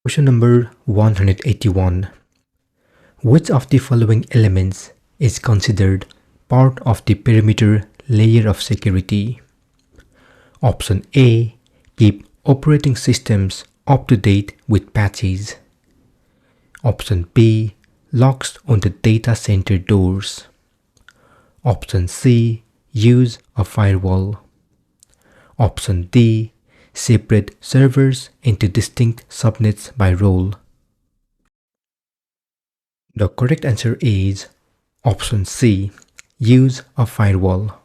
Question number 181. Which of the following elements is considered part of the perimeter layer of security? Option A. Keep operating systems up to date with patches. Option B. Locks on the data center doors. Option C. Use a firewall. Option D. Separate servers into distinct subnets by role. The correct answer is option C. Use a firewall.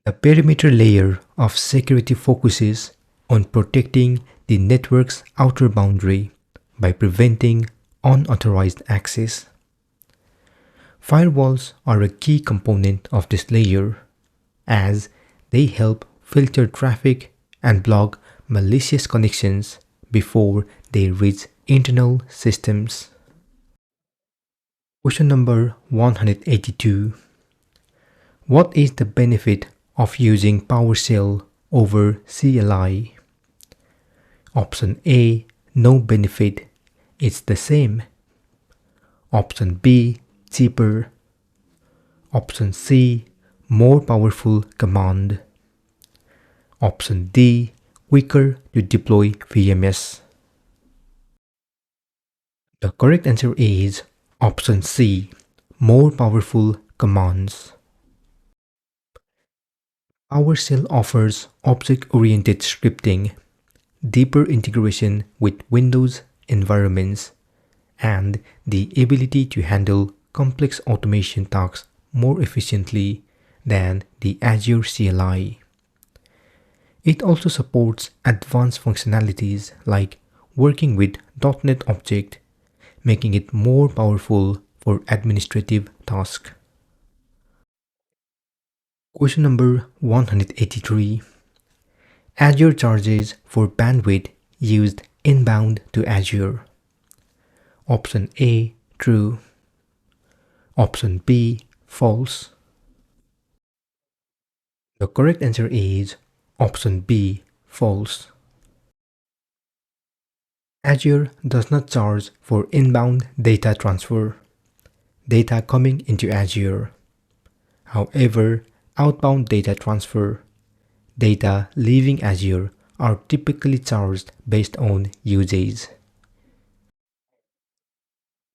The perimeter layer of security focuses on protecting the network's outer boundary by preventing unauthorized access. Firewalls are a key component of this layer as they help filter traffic and block malicious connections before they reach internal systems. Question number 182. What is the benefit of using PowerShell over CLI? Option A. No benefit. It's the same. Option B. Cheaper. Option C. More powerful command. Option D. Quicker to deploy VMS. The correct answer is option C. More powerful commands. PowerShell offers object-oriented scripting, deeper integration with Windows environments, and the ability to handle complex automation tasks more efficiently than the Azure CLI. It also supports advanced functionalities like working with .NET Object, making it more powerful for administrative tasks. Question number 183. Azure charges for bandwidth used inbound to Azure. Option A. True. Option B. False. The correct answer is option B. False. Azure does not charge for inbound data transfer, data coming into Azure. However, outbound data transfer, data leaving Azure are typically charged based on usage.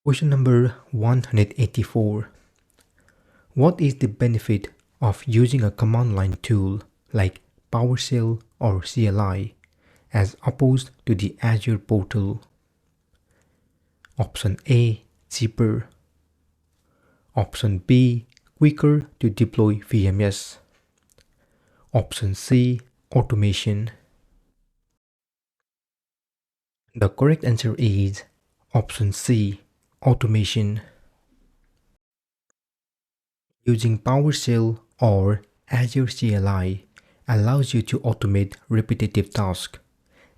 Question number 184. What is the benefit of using a command line tool like PowerShell or CLI as opposed to the Azure portal? Option A. Cheaper. Option B. Quicker to deploy VMS. Option C. Automation. The correct answer is option C. Automation. Using PowerShell or Azure CLI allows you to automate repetitive tasks,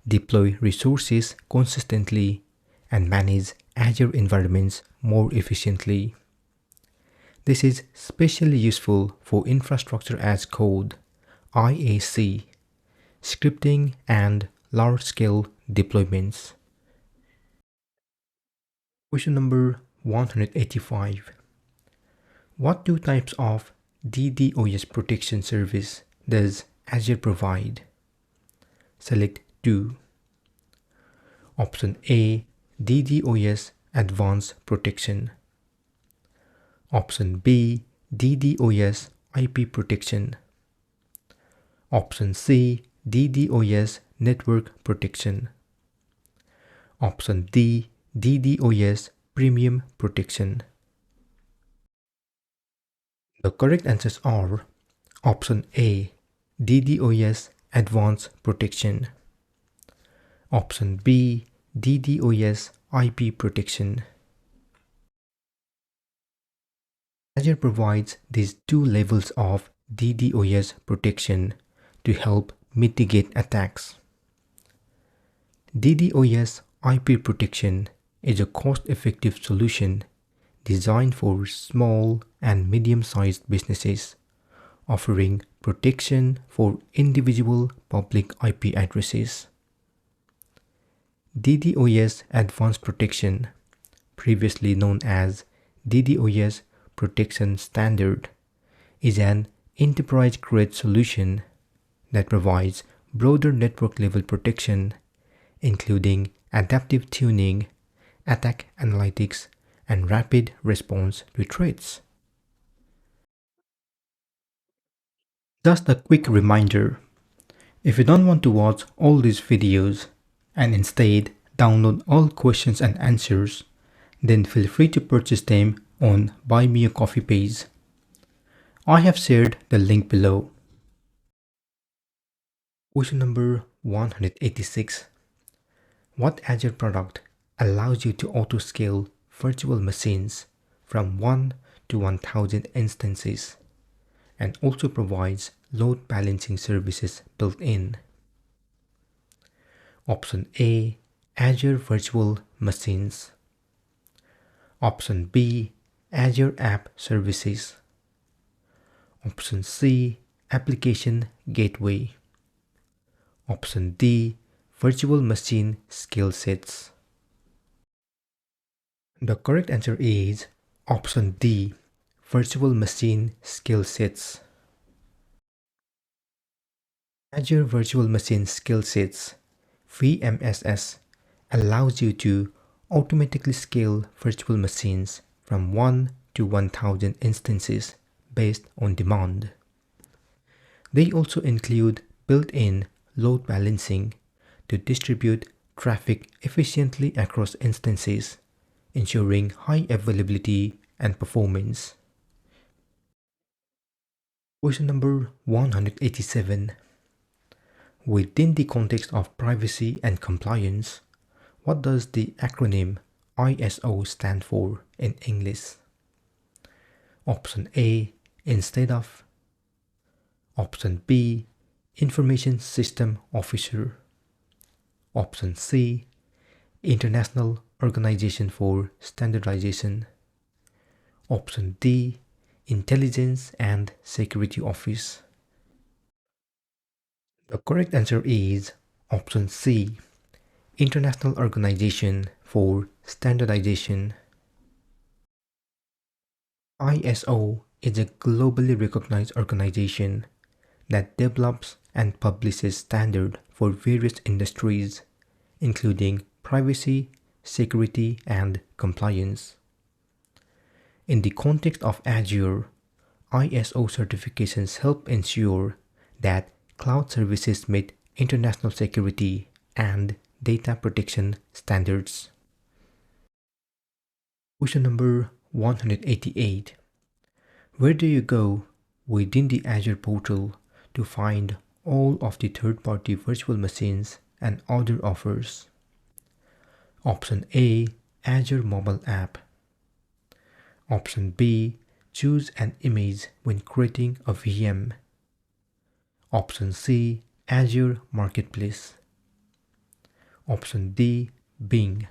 deploy resources consistently, and manage Azure environments more efficiently. This is especially useful for infrastructure as code, IAC, scripting, and large-scale deployments. Question number 185. What two types of DDoS protection service does Azure provide? Select 2. Option A. DDoS Advanced Protection. Option B. DDoS IP Protection. Option C. DDoS Network Protection. Option D. DDoS Premium Protection. The correct answers are option A. DDoS Advanced Protection. Option B. DDoS IP Protection. Azure provides these two levels of DDoS protection to help mitigate attacks. DDoS IP protection is a cost-effective solution designed for small and medium-sized businesses, offering protection for individual public IP addresses. DDoS Advanced Protection, previously known as DDoS Protection Standard, is an enterprise-grade solution that provides broader network-level protection, including adaptive tuning, attack analytics, and rapid response to threats. Just a quick reminder, if you don't want to watch all these videos and instead download all questions and answers, then feel free to purchase them on Buy Me a Coffee page. I have shared the link below. Question number 186. What Azure product allows you to auto-scale virtual machines from 1 to 1000 instances and also provides load balancing services built in? Option A, Azure Virtual Machines. Option B, Azure App Services. Option C, Application Gateway. Option D, Virtual Machine Skill Sets. The correct answer is option D, Virtual Machine Skill Sets. Azure Virtual Machine Skill Sets, VMSS, allows you to automatically scale virtual machines from 1 to 1000 instances based on demand. They also include built-in load balancing to distribute traffic efficiently across instances, ensuring high availability and performance. Question number 187. Within the context of privacy and compliance, what does the acronym ISO stand for in English? Option A, instead of. Option B, Information System Officer. Option C, International Organization for Standardization. Option D, Intelligence and Security Office. The correct answer is option C, International Organization for Standardization. ISO is a globally recognized organization that develops and publishes standards for various industries, including privacy, security, and compliance. In the context of Azure, ISO certifications help ensure that cloud services meet international security and data protection standards. Question number 188. Where do you go within the Azure portal to find all of the third-party virtual machines and other offers? Option A, Azure mobile app. Option B, choose an image when creating a VM. Option C, Azure Marketplace. Option D, Bing.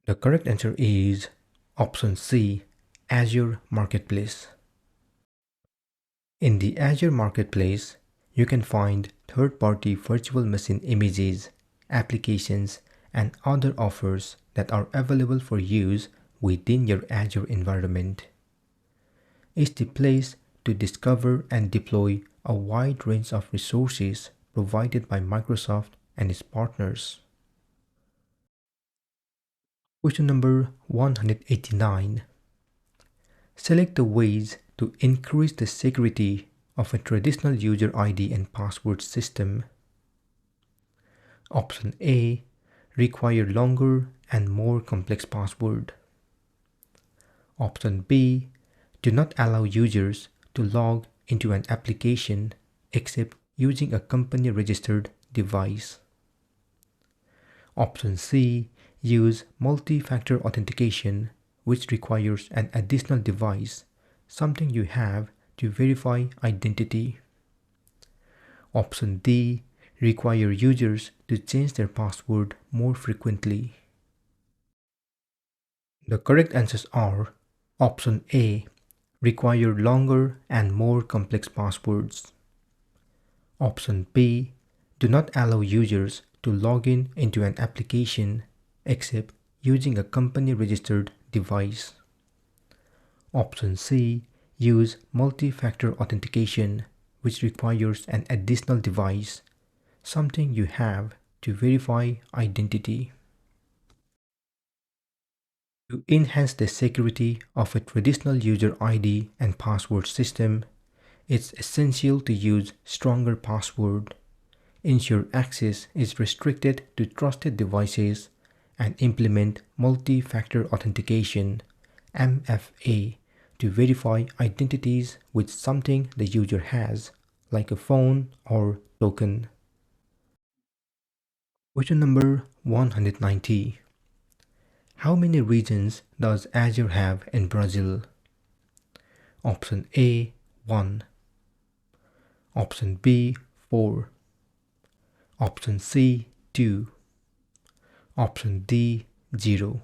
The correct answer is option C, Azure Marketplace. In the Azure Marketplace, you can find third-party virtual machine images, applications, and other offers that are available for use within your Azure environment. It's the place to discover and deploy a wide range of resources provided by Microsoft and its partners. Question number 189. Select the ways to increase the security of a traditional user ID and password system. Option A, require longer and more complex password. Option B, do not allow users to log into an application except using a company-registered device. Option C, use multi-factor authentication, which requires an additional device, something you have to verify identity. Option D, require users to change their password more frequently. The correct answers are option A, require longer and more complex passwords. Option B, do not allow users to log in into an application except using a company-registered device. Option C. Use multi-factor authentication, which requires an additional device, something you have to verify identity. To enhance the security of a traditional user ID and password system, it's essential to use stronger password, ensure access is restricted to trusted devices, and implement multi-factor authentication (MFA) to verify identities with something the user has, like a phone or token. Question number 190. How many regions does Azure have in Brazil? Option A 1, Option B 4, Option C 2, Option D 0.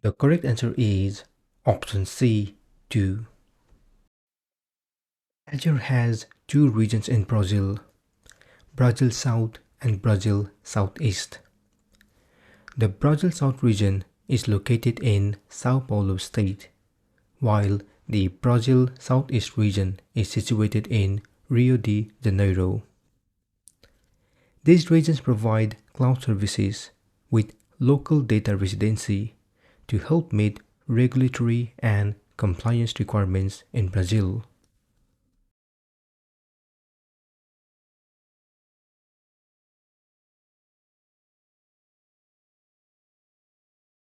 The correct answer is Option C 2. Azure has two regions in Brazil, Brazil South and Brazil Southeast. The Brazil South region is located in Sao Paulo state, while the Brazil Southeast region is situated in Rio de Janeiro. These regions provide cloud services with local data residency to help meet regulatory and compliance requirements in Brazil.